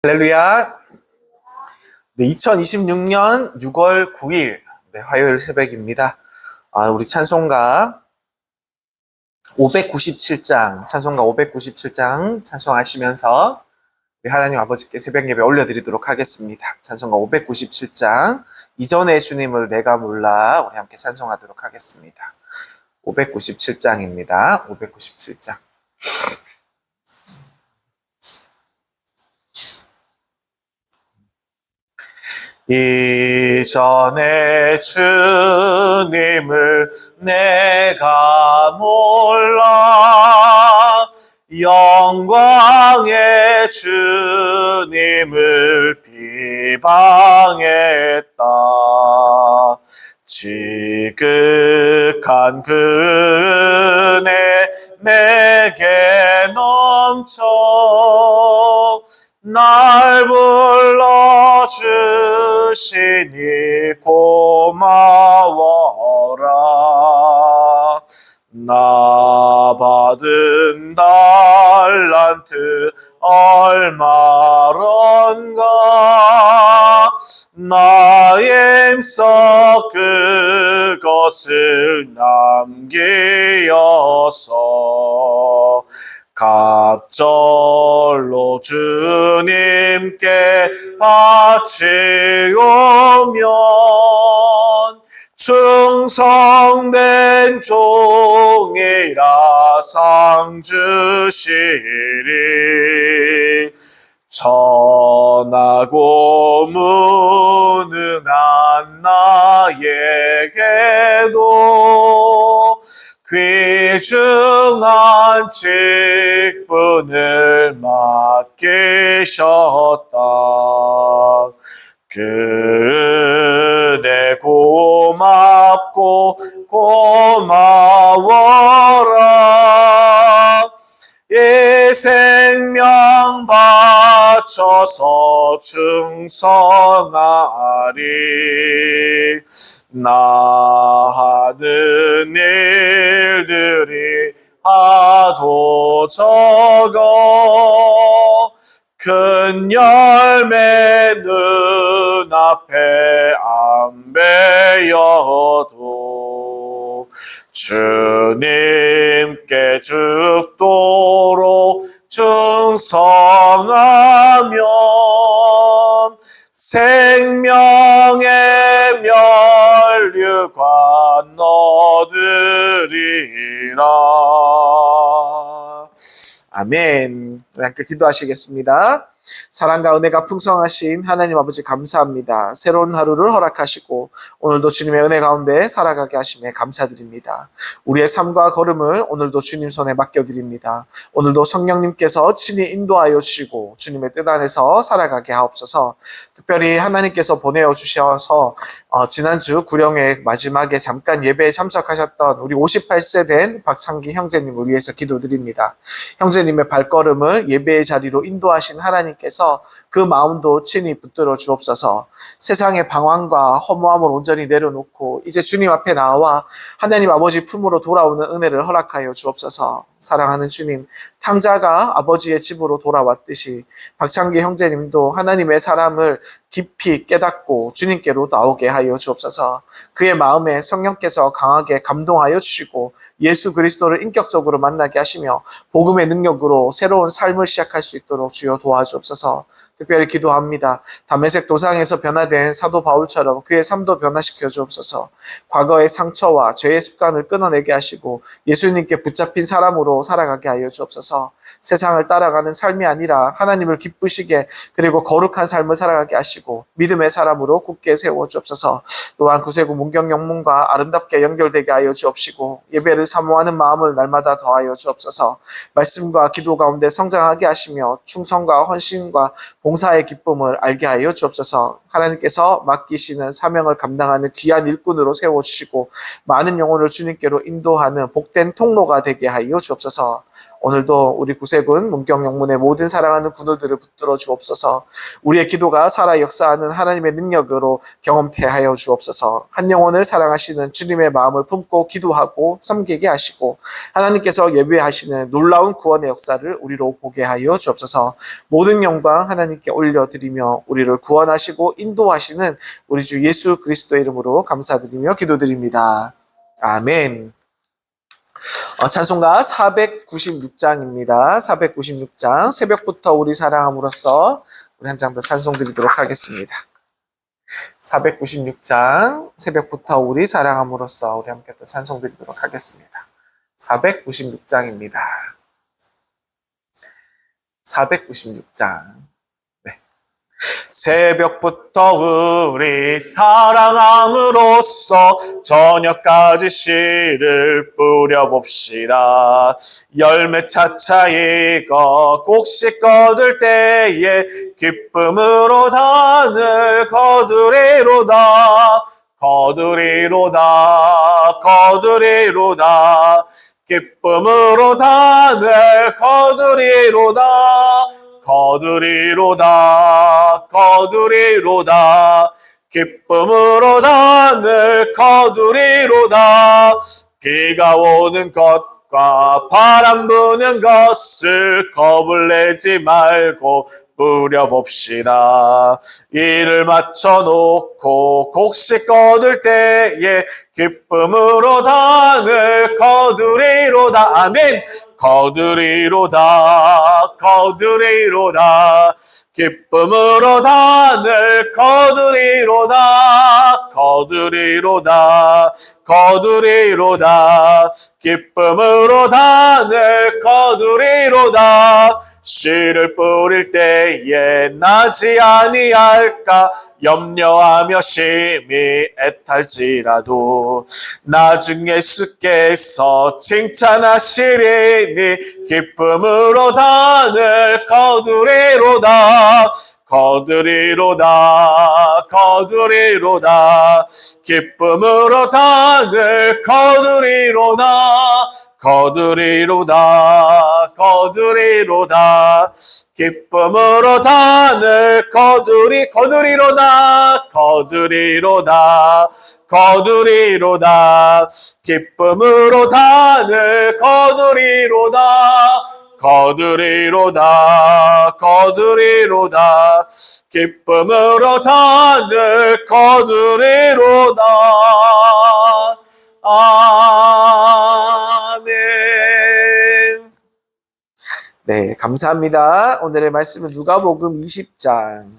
할렐루야. 네, 2026년 6월 9일 화요일 새벽입니다. 우리 찬송가 597장 찬송하시면서 우리 하나님 아버지께 새벽 예배 올려드리도록 하겠습니다. 찬송가 597장 이전의 주님을 내가 몰라 우리 함께 찬송하도록 하겠습니다. 597장입니다. 597장. 이전의 주님을 내가 몰라 영광의 주님을 비방했다. 지극한 그 은혜 내게 넘쳐 날 불러주시니 고마워라. 나 받은 달란트 얼마런가 나의 힘써 그것을 남기어서 갑절로 주님께 바치오면 충성된 종이라 상 주시리. 천하고 무능한 나에게도 귀중한 직분을 맡기셨다. 그 은혜 고맙고 고마워라. 이 생명 바쳐서 충성하리. 나 하는 일들이 하도 적어 큰 열매 눈앞에 안 배여도 주님께 죽도록 충성하면 생명의 면류관 얻으리라. 아멘. 우리 함께 기도하시겠습니다. 사랑과 은혜가 풍성하신 하나님 아버지 감사합니다. 새로운 하루를 허락하시고 오늘도 주님의 은혜 가운데 살아가게 하심에 감사드립니다. 우리의 삶과 걸음을 오늘도 주님 손에 맡겨드립니다. 오늘도 성령님께서 친히 인도하여 주시고 주님의 뜻 안에서 살아가게 하옵소서. 특별히 하나님께서 보내어 주셔서 지난주 구령회 마지막에 잠깐 예배에 참석하셨던 우리 58세 된 박창기 형제님을 위해서 기도드립니다. 형제님의 발걸음을 예배의 자리로 인도하신 하나님께서 그 마음도 친히 붙들어 주옵소서. 세상의 방황과 허무함을 온전히 내려놓고 이제 주님 앞에 나와 하나님 아버지 품으로 돌아오는 은혜를 허락하여 주옵소서. 사랑하는 주님, 탕자가 아버지의 집으로 돌아왔듯이 박창기 형제님도 하나님의 사람을 깊이 깨닫고 주님께로 나오게 하여 주옵소서. 그의 마음에 성령께서 강하게 감동하여 주시고 예수 그리스도를 인격적으로 만나게 하시며 복음의 능력으로 새로운 삶을 시작할 수 있도록 주여 도와주옵소서. 특별히 기도합니다. 다메섹 도상에서 변화된 사도 바울처럼 그의 삶도 변화시켜 주옵소서. 과거의 상처와 죄의 습관을 끊어내게 하시고 예수님께 붙잡힌 사람으로 살아가게 하여 주옵소서. 세상을 따라가는 삶이 아니라 하나님을 기쁘시게 그리고 거룩한 삶을 살아가게 하시고 믿음의 사람으로 굳게 세워 주옵소서. 또한 구세구 문경 영문과 아름답게 연결되게 하여 주옵시고 예배를 사모하는 마음을 날마다 더하여 주옵소서. 말씀과 기도 가운데 성장하게 하시며 충성과 헌신과 봉사의 기쁨을 알게 하여 주옵소서. 하나님께서 맡기시는 사명을 감당하는 귀한 일꾼으로 세워주시고 많은 영혼을 주님께로 인도하는 복된 통로가 되게 하여 주옵소서. 오늘도 우리 구세군 문경영문의 모든 사랑하는 군우들을 붙들어 주옵소서. 우리의 기도가 살아 역사하는 하나님의 능력으로 경험케 하여 주옵소서. 한 영혼을 사랑하시는 주님의 마음을 품고 기도하고 섬기게 하시고 하나님께서 예배하시는 놀라운 구원의 역사를 우리로 보게 하여 주옵소서. 모든 영광 하나님께 올려드리며 우리를 구원하시고 인도하시는 우리 주 예수 그리스도의 이름으로 감사드리며 기도드립니다. 아멘. 찬송가 496장입니다. 496장 새벽부터 우리 사랑함으로써 우리 한 장 더 찬송 드리도록 하겠습니다. 496장 새벽부터 우리 사랑함으로써 우리 함께 또 찬송 드리도록 하겠습니다. 496장입니다. 496장. 새벽부터 우리 사랑함으로써 저녁까지 씨를 뿌려봅시다. 열매 차차 익어 곡식 거둘 때에 기쁨으로 단을 거두리로다. 거두리로다. 거두리로다. 기쁨으로 단을 거두리로다. 거두리로다. 거두리로다. 기쁨으로 단을 거두리로다. 비가 오는 것과 바람 부는 것을 겁을 내지 말고 뿌려봅시다. 일을 마쳐놓고 곡식 거둘 때에 기쁨으로 단을 거두리로다. 아멘. 거두리로다. 거두리로다. 기쁨으로 단을 거두리로다. 거두리로다. 거두리로다. 기쁨으로 단을 거두리로다. 씨를 뿌릴 때에 나지 아니할까 염려하며 심히 애탈지라도 나중 예수께서 칭찬하시리니 기쁨으로 단을 거두리로다. 거두리로다. 거두리로다. 기쁨으로 단을 거두리로다. 거두리로다. 거두리로다. 기쁨으로 단을 거두리로다. 거두리로다. 거두리로다. 기쁨으로 단을 거두리로다. 거두리로다. 거두리로다. 기쁨으로 단을 거두리로다. 아멘. 네, 감사합니다. 오늘의 말씀은 누가복음 20장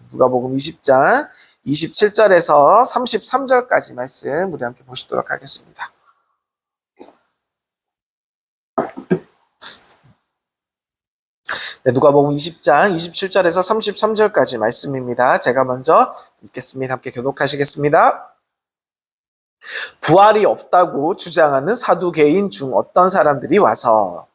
27절에서 33절까지 말씀 우리 함께 보시도록 하겠습니다. 네, 누가복음 20장 27절에서 33절까지 말씀입니다. 제가 먼저 읽겠습니다. 함께 교독하시겠습니다. 부활이 없다고 주장하는 사두개인 중 어떤 사람들이 와서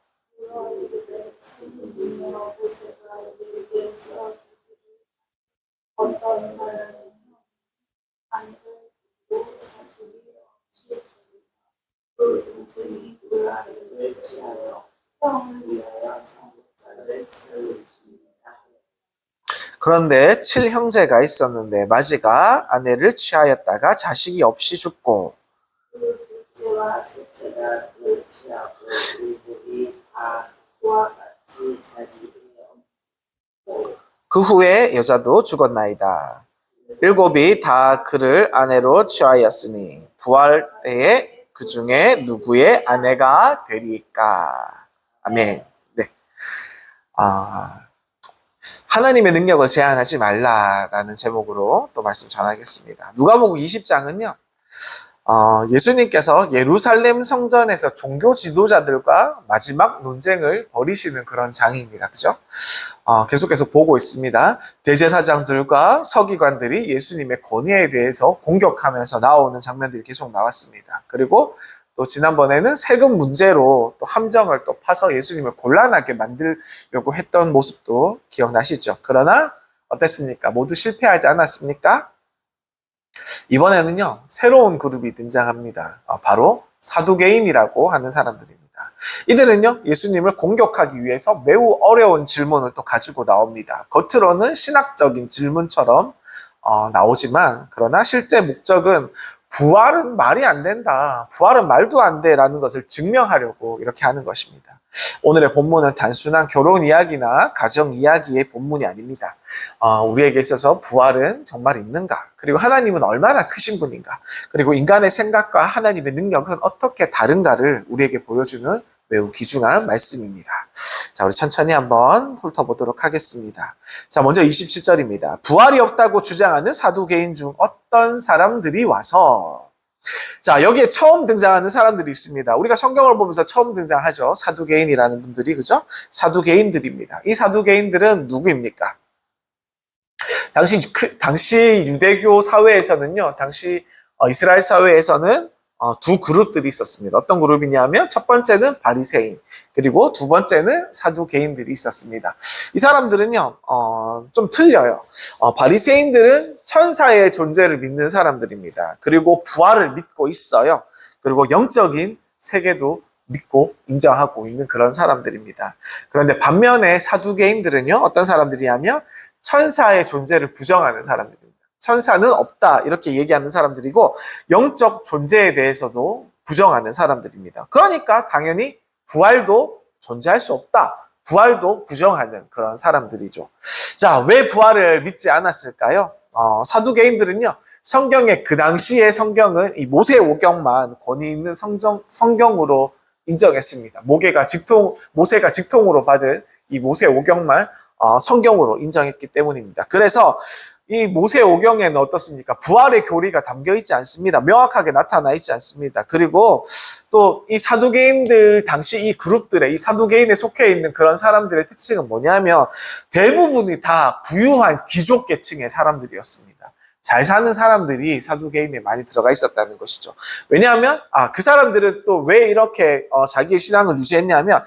어떤 사람은 아내를 두고 자식이 없이 죽으며 그 동생이 그 아내를 취하여 형을 위하여 상속자를 세우십니다. 그런데 7형제가 있었는데 마지가 아내를 취하였다가 자식이 없이 죽고 그 둘째와 셋째가 그를 취하고 일곱이 다 그와 같이 자식이며 그 후에 여자도 죽었나이다. 7이 다 그를 아내로 취하였으니 부활 때에 그 중에 누구의 아내가 되리까? 아멘. 네. 하나님의 능력을 제한하지 말라라는 제목으로 또 말씀 전하겠습니다. 누가복음 20장은요. 예수님께서 예루살렘 성전에서 종교 지도자들과 마지막 논쟁을 벌이시는 그런 장입니다. 그죠? 계속해서 보고 있습니다. 대제사장들과 서기관들이 예수님의 권위에 대해서 공격하면서 나오는 장면들이 계속 나왔습니다. 그리고 또 지난번에는 세금 문제로 또 함정을 또 파서 예수님을 곤란하게 만들려고 했던 모습도 기억나시죠? 그러나 어땠습니까? 모두 실패하지 않았습니까? 이번에는요, 새로운 그룹이 등장합니다. 바로 사두개인이라고 하는 사람들입니다. 이들은요, 예수님을 공격하기 위해서 매우 어려운 질문을 또 가지고 나옵니다. 겉으로는 신학적인 질문처럼 나오지만, 그러나 실제 목적은 부활은 말이 안 된다, 부활은 말도 안 돼라는 것을 증명하려고 이렇게 하는 것입니다. 오늘의 본문은 단순한 결혼 이야기나 가정 이야기의 본문이 아닙니다. 우리에게 있어서 부활은 정말 있는가? 그리고 하나님은 얼마나 크신 분인가? 그리고 인간의 생각과 하나님의 능력은 어떻게 다른가를 우리에게 보여주는 매우 귀중한 말씀입니다. 자, 우리 천천히 한번 훑어보도록 하겠습니다. 자, 먼저 27절입니다. 부활이 없다고 주장하는 사두개인 중 어떤 사람들이 와서, 자, 여기에 처음 등장하는 사람들이 있습니다. 우리가 성경을 보면서 처음 등장하죠. 사두개인이라는 분들이, 그죠? 사두개인들입니다. 이 사두개인들은 누구입니까? 당시 유대교 사회에서는요, 당시 이스라엘 사회에서는 두 그룹들이 있었습니다. 어떤 그룹이냐면 첫 번째는 바리새인, 그리고 두 번째는 사두개인들이 있었습니다. 이 사람들은요, 좀 틀려요. 바리새인들은 천사의 존재를 믿는 사람들입니다. 그리고 부활을 믿고 있어요. 그리고 영적인 세계도 믿고 인정하고 있는 그런 사람들입니다. 그런데 반면에 사두개인들은요, 어떤 사람들이냐면 천사의 존재를 부정하는 사람들입니다. 천사는 없다 이렇게 얘기하는 사람들이고, 영적 존재에 대해서도 부정하는 사람들입니다. 그러니까 당연히 부활도 존재할 수 없다, 부활도 부정하는 그런 사람들이죠. 자, 왜 부활을 믿지 않았을까요? 사두개인들은요, 성경의 그 당시의 성경은 이 모세오경만 권위 있는 성경으로 인정했습니다. 모세가 직통으로 받은 이 모세오경만 성경으로 인정했기 때문입니다. 그래서 이 모세오경에는 어떻습니까? 부활의 교리가 담겨 있지 않습니다. 명확하게 나타나 있지 않습니다. 그리고 또 이 사두개인들, 당시 이 그룹들의, 이 사두개인에 속해 있는 그런 사람들의 특징은 뭐냐면 대부분이 다 부유한 귀족 계층의 사람들이었습니다. 잘 사는 사람들이 사두개인에 많이 들어가 있었다는 것이죠. 왜냐하면 그 사람들은 또 왜 이렇게 자기의 신앙을 유지했냐면,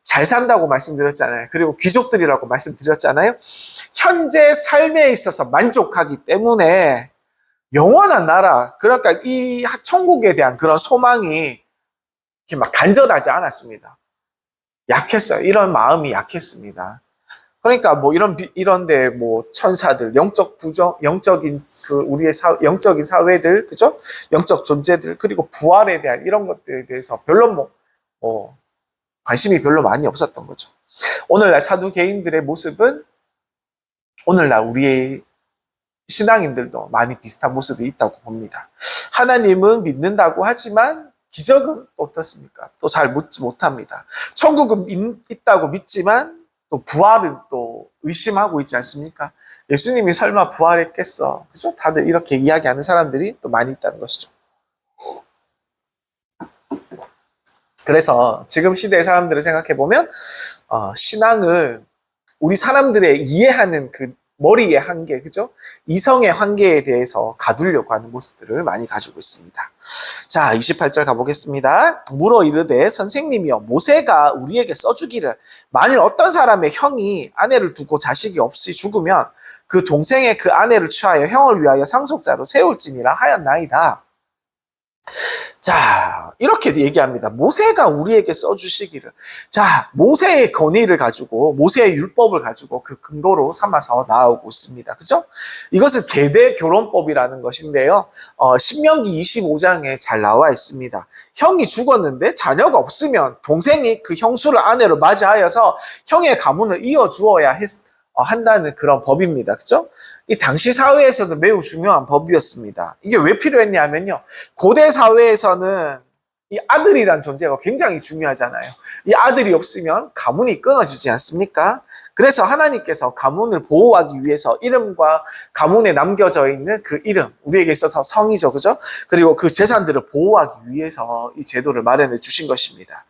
잘 산다고 말씀드렸잖아요. 그리고 귀족들이라고 말씀드렸잖아요. 현재 삶에 있어서 만족하기 때문에 영원한 나라, 그러니까 이 천국에 대한 그런 소망이 이렇게 막 간절하지 않았습니다. 약했어요. 이런 마음이 약했습니다. 그러니까 뭐 이런데 뭐 천사들, 영적인 그 우리의 영적인 사회들, 그죠? 영적 존재들, 그리고 부활에 대한 이런 것들에 대해서 별로 관심이 별로 많이 없었던 거죠. 오늘날 사두개인들의 모습은 오늘날 우리의 신앙인들도 많이 비슷한 모습이 있다고 봅니다. 하나님은 믿는다고 하지만 기적은 어떻습니까? 또 잘 믿지 못합니다. 천국은 있다고 믿지만 또 부활은 또 의심하고 있지 않습니까? 예수님이 설마 부활했겠어? 그죠? 다들 이렇게 이야기하는 사람들이 또 많이 있다는 것이죠. 그래서 지금 시대의 사람들을 생각해 보면 신앙을 우리 사람들의 이해하는 그 머리의 한계, 그죠? 이성의 한계에 대해서 가두려고 하는 모습들을 많이 가지고 있습니다. 자, 28절 가보겠습니다. 물어 이르되 선생님이여, 모세가 우리에게 써주기를 만일 어떤 사람의 형이 아내를 두고 자식이 없이 죽으면 그 동생의 그 아내를 취하여 형을 위하여 상속자로 세울지니라 하였나이다. 자, 이렇게 얘기합니다. 모세가 우리에게 써주시기를. 자, 모세의 권위를 가지고, 모세의 율법을 가지고 그 근거로 삼아서 나오고 있습니다. 그죠? 이것은 계대 결혼법이라는 것인데요. 신명기 25장에 잘 나와 있습니다. 형이 죽었는데 자녀가 없으면 동생이 그 형수를 아내로 맞이하여서 형의 가문을 이어주어야 한다는 그런 법입니다. 그죠? 이 당시 사회에서는 매우 중요한 법이었습니다. 이게 왜 필요했냐면요, 고대 사회에서는 이 아들이란 존재가 굉장히 중요하잖아요. 이 아들이 없으면 가문이 끊어지지 않습니까? 그래서 하나님께서 가문을 보호하기 위해서 이름과 가문에 남겨져 있는 그 이름, 우리에게 있어서 성이죠, 그죠? 그리고 그 재산들을 보호하기 위해서 이 제도를 마련해 주신 것입니다.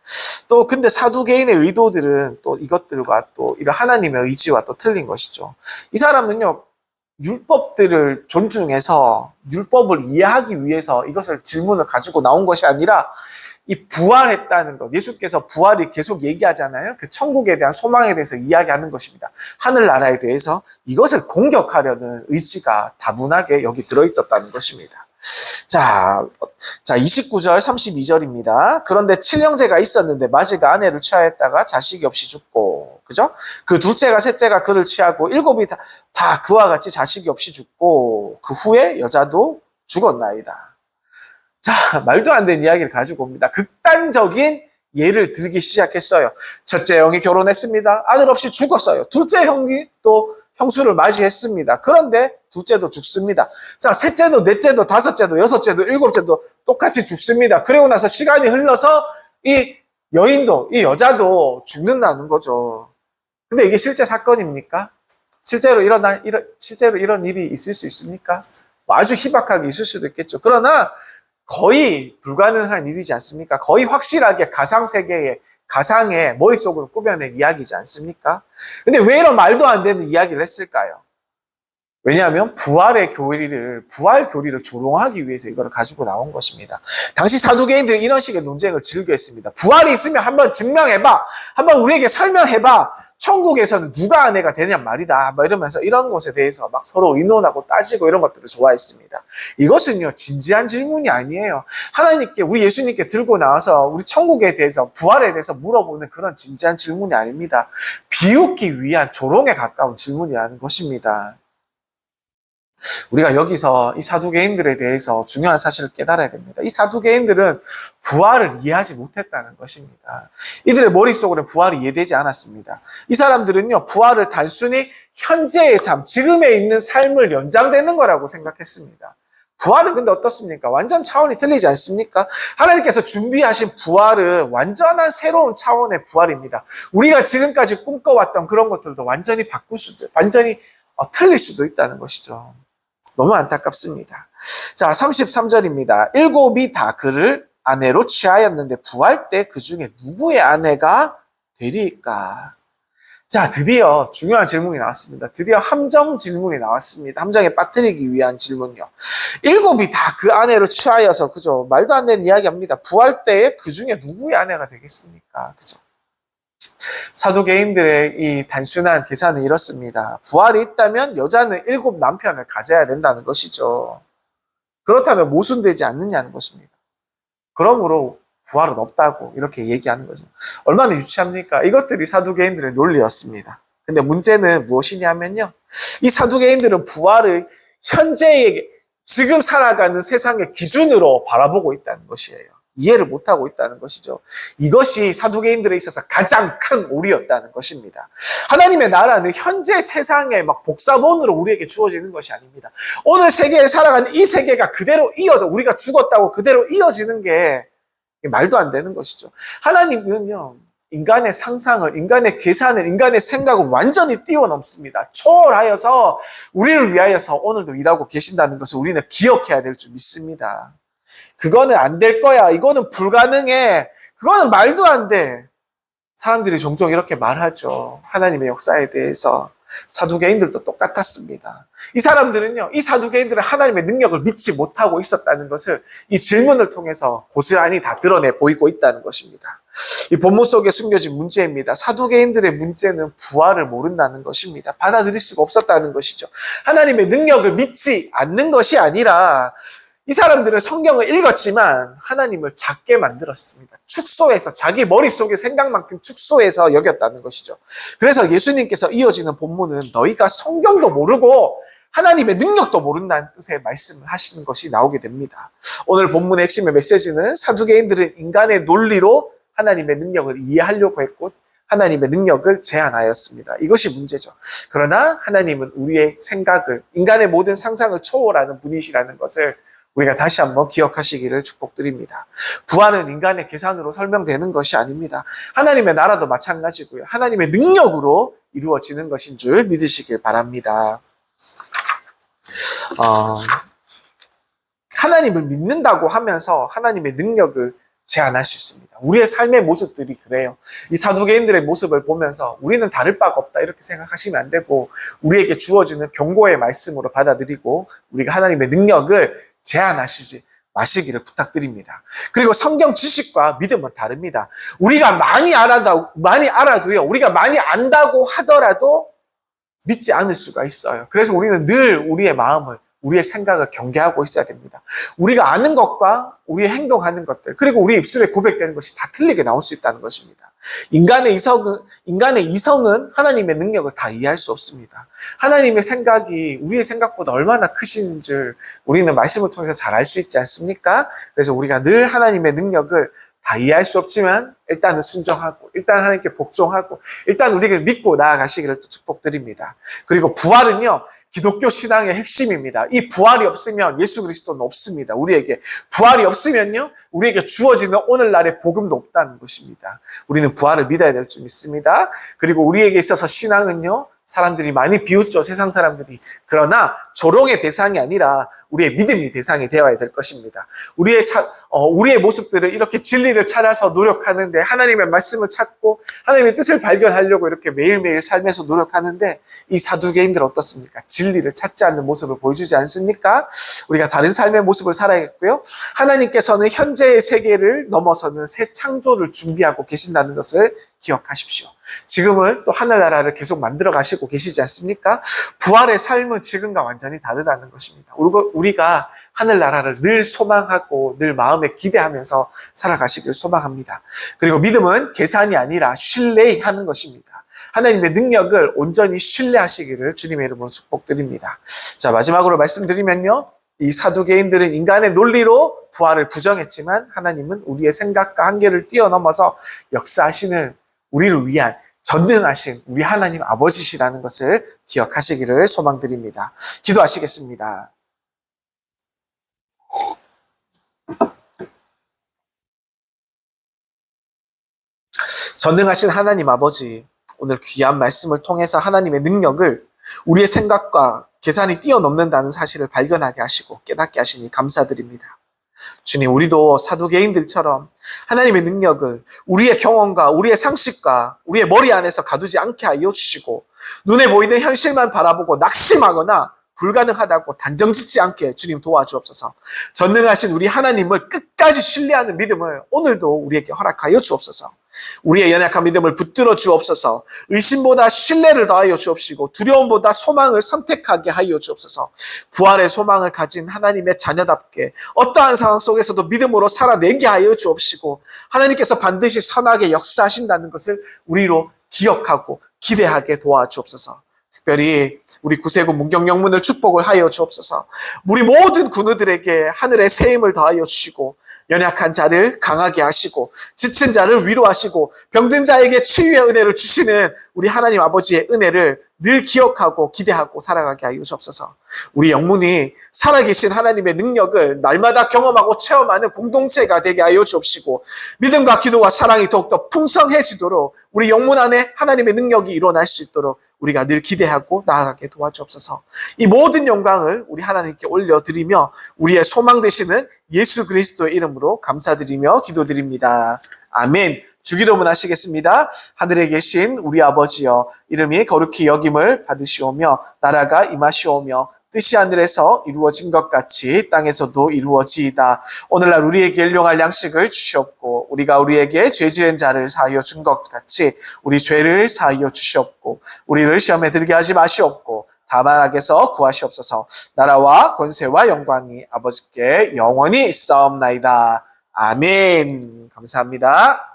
또 근데 사두개인의 의도들은 또 이것들과 또 이런 하나님의 의지와 또 틀린 것이죠. 이 사람은요, 율법들을 존중해서 율법을 이해하기 위해서 이것을 질문을 가지고 나온 것이 아니라 이 부활했다는 것, 예수께서 부활이 계속 얘기하잖아요. 그 천국에 대한 소망에 대해서 이야기하는 것입니다. 하늘나라에 대해서 이것을 공격하려는 의지가 다분하게 여기 들어있었다는 것입니다. 자, 29절, 32절입니다. 그런데 칠형제가 있었는데 맞이가 아내를 취하였다가 자식이 없이 죽고, 그죠? 그 둘째가 셋째가 그를 취하고 일곱이 다 그와 같이 자식이 없이 죽고, 그 후에 여자도 죽었나이다. 자, 말도 안 되는 이야기를 가지고 옵니다. 극단적인 예를 들기 시작했어요. 첫째 형이 결혼했습니다. 아들 없이 죽었어요. 둘째 형이 또 형수를 맞이했습니다. 그런데 둘째도 죽습니다. 자, 셋째도, 넷째도, 다섯째도, 여섯째도, 일곱째도 똑같이 죽습니다. 그리고 나서 시간이 흘러서 이 여인도, 이 여자도 죽는다는 거죠. 근데 이게 실제 사건입니까? 실제로 이런 일이 있을 수 있습니까? 아주 희박하게 있을 수도 있겠죠. 그러나 거의 불가능한 일이지 않습니까? 거의 확실하게 가상의 머릿속으로 꾸며낸 이야기지 않습니까? 근데 왜 이런 말도 안 되는 이야기를 했을까요? 왜냐하면 부활 교리를 조롱하기 위해서 이걸 가지고 나온 것입니다. 당시 사두개인들은 이런 식의 논쟁을 즐겨했습니다. 부활이 있으면 한번 증명해봐. 한번 우리에게 설명해봐. 천국에서는 누가 아내가 되냐 말이다. 이러면서 이런 것에 대해서 막 서로 의논하고 따지고 이런 것들을 좋아했습니다. 이것은요, 진지한 질문이 아니에요. 하나님께, 우리 예수님께 들고 나와서 우리 천국에 대해서, 부활에 대해서 물어보는 그런 진지한 질문이 아닙니다. 비웃기 위한 조롱에 가까운 질문이라는 것입니다. 우리가 여기서 이 사두개인들에 대해서 중요한 사실을 깨달아야 됩니다. 이 사두개인들은 부활을 이해하지 못했다는 것입니다. 이들의 머릿속으로는 부활이 이해되지 않았습니다. 이 사람들은요, 부활을 단순히 현재의 삶, 지금에 있는 삶을 연장되는 거라고 생각했습니다. 부활은 근데 어떻습니까? 완전 차원이 틀리지 않습니까? 하나님께서 준비하신 부활은 완전한 새로운 차원의 부활입니다. 우리가 지금까지 꿈꿔왔던 그런 것들도 완전히 틀릴 수도 있다는 것이죠. 너무 안타깝습니다. 자, 33절입니다. 일곱이 다 그를 아내로 취하였는데 부활 때 그 중에 누구의 아내가 되리까? 자, 드디어 중요한 질문이 나왔습니다. 드디어 함정 질문이 나왔습니다. 함정에 빠뜨리기 위한 질문이요. 일곱이 다 그 아내로 취하여서, 그죠? 말도 안 되는 이야기합니다. 부활 때에 그 중에 누구의 아내가 되겠습니까? 그죠? 사두개인들의 이 단순한 계산은 이렇습니다. 부활이 있다면 여자는 7 남편을 가져야 된다는 것이죠. 그렇다면 모순되지 않느냐는 것입니다. 그러므로 부활은 없다고 이렇게 얘기하는 거죠. 얼마나 유치합니까? 이것들이 사두개인들의 논리였습니다. 근데 문제는 무엇이냐면요. 이 사두개인들은 부활을 현재의 지금 살아가는 세상의 기준으로 바라보고 있다는 것이에요. 이해를 못하고 있다는 것이죠. 이것이 사두개인들에 있어서 가장 큰 오류였다는 것입니다. 하나님의 나라는 현재 세상의 막 복사본으로 우리에게 주어지는 것이 아닙니다. 오늘 세계에 살아가는 이 세계가 그대로 이어져, 우리가 죽었다고 그대로 이어지는 게 말도 안 되는 것이죠. 하나님은요, 인간의 상상을, 인간의 계산을, 인간의 생각을 완전히 뛰어넘습니다. 초월하여서 우리를 위하여서 오늘도 일하고 계신다는 것을 우리는 기억해야 될 줄 믿습니다. 그거는 안 될 거야. 이거는 불가능해. 그거는 말도 안 돼. 사람들이 종종 이렇게 말하죠. 하나님의 역사에 대해서. 사두개인들도 똑같았습니다. 이 사람들은요, 이 사두개인들은 하나님의 능력을 믿지 못하고 있었다는 것을 이 질문을 통해서 고스란히 다 드러내 보이고 있다는 것입니다. 이 본문 속에 숨겨진 문제입니다. 사두개인들의 문제는 부활을 모른다는 것입니다. 받아들일 수가 없었다는 것이죠. 하나님의 능력을 믿지 않는 것이 아니라 이 사람들은 성경을 읽었지만 하나님을 작게 만들었습니다. 축소해서 자기 머릿속의 생각만큼 축소해서 여겼다는 것이죠. 그래서 예수님께서 이어지는 본문은 너희가 성경도 모르고 하나님의 능력도 모른다는 뜻의 말씀을 하시는 것이 나오게 됩니다. 오늘 본문의 핵심의 메시지는 사두개인들은 인간의 논리로 하나님의 능력을 이해하려고 했고 하나님의 능력을 제한하였습니다. 이것이 문제죠. 그러나 하나님은 우리의 생각을, 인간의 모든 상상을 초월하는 분이시라는 것을 우리가 다시 한번 기억하시기를 축복드립니다. 부활은 인간의 계산으로 설명되는 것이 아닙니다. 하나님의 나라도 마찬가지고요. 하나님의 능력으로 이루어지는 것인 줄 믿으시길 바랍니다. 하나님을 믿는다고 하면서 하나님의 능력을 제한할 수 있습니다. 우리의 삶의 모습들이 그래요. 이 사두개인들의 모습을 보면서 우리는 다를 바가 없다 이렇게 생각하시면 안 되고 우리에게 주어지는 경고의 말씀으로 받아들이고 우리가 하나님의 능력을 제한하시지 마시기를 부탁드립니다. 그리고 성경 지식과 믿음은 다릅니다. 우리가 많이 알아도요. 우리가 많이 안다고 하더라도 믿지 않을 수가 있어요. 그래서 우리는 늘 우리의 마음을 우리의 생각을 경계하고 있어야 됩니다. 우리가 아는 것과 우리의 행동하는 것들, 그리고 우리 입술에 고백되는 것이 다 틀리게 나올 수 있다는 것입니다. 인간의 이성은 하나님의 능력을 다 이해할 수 없습니다. 하나님의 생각이 우리의 생각보다 얼마나 크신 줄 우리는 말씀을 통해서 잘 알 수 있지 않습니까? 그래서 우리가 늘 하나님의 능력을 다 이해할 수 없지만 일단은 순종하고, 일단 하나님께 복종하고, 일단 우리를 믿고 나아가시기를 또 축복드립니다. 그리고 부활은요, 기독교 신앙의 핵심입니다. 이 부활이 없으면 예수 그리스도는 없습니다. 우리에게 부활이 없으면요, 우리에게 주어지는 오늘날의 복음도 없다는 것입니다. 우리는 부활을 믿어야 될 줄 믿습니다. 그리고 우리에게 있어서 신앙은요, 사람들이 많이 비웃죠, 세상 사람들이. 그러나 조롱의 대상이 아니라 우리의 믿음이 대상이 되어야 될 것입니다. 우리의 모습들을 이렇게 진리를 찾아서 노력하는데, 하나님의 말씀을 찾고 하나님의 뜻을 발견하려고 이렇게 매일매일 삶에서 노력하는데, 이 사두개인들 어떻습니까? 진리를 찾지 않는 모습을 보여주지 않습니까? 우리가 다른 삶의 모습을 살아야겠고요. 하나님께서는 현재의 세계를 넘어서는 새 창조를 준비하고 계신다는 것을 기억하십시오. 지금을 또 하늘나라를 계속 만들어 가시고 계시지 않습니까? 부활의 삶은 지금과 완전히 다르다는 것입니다. 우리가 하늘나라를 늘 소망하고 늘 마음에 기대하면서 살아가시길 소망합니다. 그리고 믿음은 계산이 아니라 신뢰하는 것입니다. 하나님의 능력을 온전히 신뢰하시기를 주님의 이름으로 축복드립니다. 자, 마지막으로 말씀드리면요, 이 사두개인들은 인간의 논리로 부활을 부정했지만 하나님은 우리의 생각과 한계를 뛰어넘어서 역사하시는, 우리를 위한 전능하신 우리 하나님 아버지시라는 것을 기억하시기를 소망드립니다. 기도하시겠습니다. 전능하신 하나님 아버지, 오늘 귀한 말씀을 통해서 하나님의 능력을 우리의 생각과 계산이 뛰어넘는다는 사실을 발견하게 하시고 깨닫게 하시니 감사드립니다. 주님, 우리도 사두개인들처럼 하나님의 능력을 우리의 경험과 우리의 상식과 우리의 머리 안에서 가두지 않게 하여 주시고, 눈에 보이는 현실만 바라보고 낙심하거나 불가능하다고 단정짓지 않게 주님 도와주옵소서. 전능하신 우리 하나님을 끝까지 신뢰하는 믿음을 오늘도 우리에게 허락하여 주옵소서. 우리의 연약한 믿음을 붙들어 주옵소서. 의심보다 신뢰를 더하여 주옵시고 두려움보다 소망을 선택하게 하여 주옵소서. 부활의 소망을 가진 하나님의 자녀답게 어떠한 상황 속에서도 믿음으로 살아내게 하여 주옵시고, 하나님께서 반드시 선하게 역사하신다는 것을 우리로 기억하고 기대하게 도와주옵소서. 특별히 우리 구세군 문경영문을 축복을 하여 주옵소서. 우리 모든 군우들에게 하늘의 새 힘을 더하여 주시고, 연약한 자를 강하게 하시고, 지친 자를 위로하시고, 병든 자에게 치유의 은혜를 주시는 우리 하나님 아버지의 은혜를 늘 기억하고 기대하고 살아가게 하여 주옵소서. 우리 영문이 살아계신 하나님의 능력을 날마다 경험하고 체험하는 공동체가 되게 하여 주옵시고, 믿음과 기도와 사랑이 더욱더 풍성해지도록 우리 영문 안에 하나님의 능력이 일어날 수 있도록 우리가 늘 기대하고 나아가게 도와주옵소서. 이 모든 영광을 우리 하나님께 올려드리며 우리의 소망 되시는 예수 그리스도의 이름으로 감사드리며 기도드립니다. 아멘. 주기도문 하시겠습니다. 하늘에 계신 우리 아버지여, 이름이 거룩히 여김을 받으시오며 나라가 임하시오며 뜻이 하늘에서 이루어진 것 같이 땅에서도 이루어지이다. 오늘날 우리에게 일용할 양식을 주시옵고, 우리가 우리에게 죄 지은 자를 사하여 준 것 같이 우리 죄를 사하여 주시옵고, 우리를 시험에 들게 하지 마시옵고 다만 악에서 구하시옵소서. 나라와 권세와 영광이 아버지께 영원히 있사옵나이다. 아멘. 감사합니다.